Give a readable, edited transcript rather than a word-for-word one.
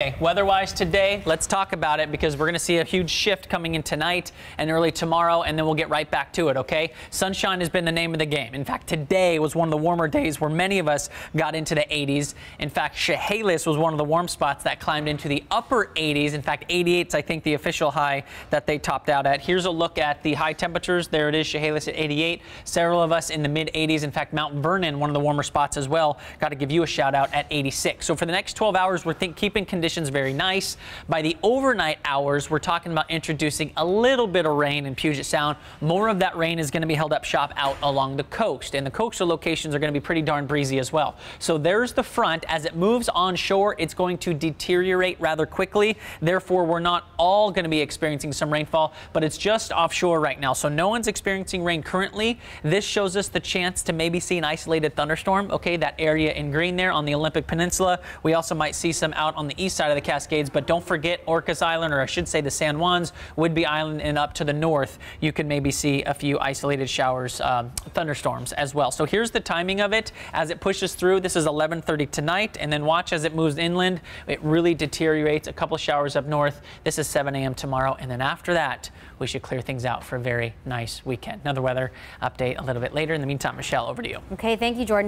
Okay, weather-wise today, let's talk about it because we're going to see a huge shift coming in tonight and early tomorrow, and then we'll get right back to it, okay? Sunshine has been the name of the game. In fact, today was one of the warmer days where many of us got into the 80s. In fact, Chehalis was one of the warm spots that climbed into the upper 80s. In fact, 88 is, I think, the official high that they topped out at. Here's a look at the high temperatures. There it is, Chehalis at 88. Several of us in the mid-80s. In fact, Mount Vernon, one of the warmer spots as well. Got to give you a shout-out at 86. So for the next 12 hours, we're keeping conditions very nice. By the overnight hours, we're talking about introducing a little bit of rain in Puget Sound. More of that rain is going to be held up shop out along the coast, and the coastal locations are going to be pretty darn breezy as well. So there's the front. As it moves onshore, it's going to deteriorate rather quickly. Therefore, we're not all going to be experiencing some rainfall, but it's just offshore right now. So no one's experiencing rain currently. This shows us the chance to maybe see an isolated thunderstorm. Okay, that area in green there on the Olympic Peninsula. We also might see some out on the east side of the Cascades, but don't forget Orcas Island, or I should say the San Juans, Whidbey Island, and up to the north, you can maybe see a few isolated showers, thunderstorms as well. So here's the timing of it as it pushes through. This is 11:30 tonight, and then watch as it moves inland. It really deteriorates. A couple showers up north. This is 7 a.m. tomorrow, and then after that, we should clear things out for a very nice weekend. Another weather update a little bit later. In the meantime, Michelle, over to you. Okay, thank you, Jordan.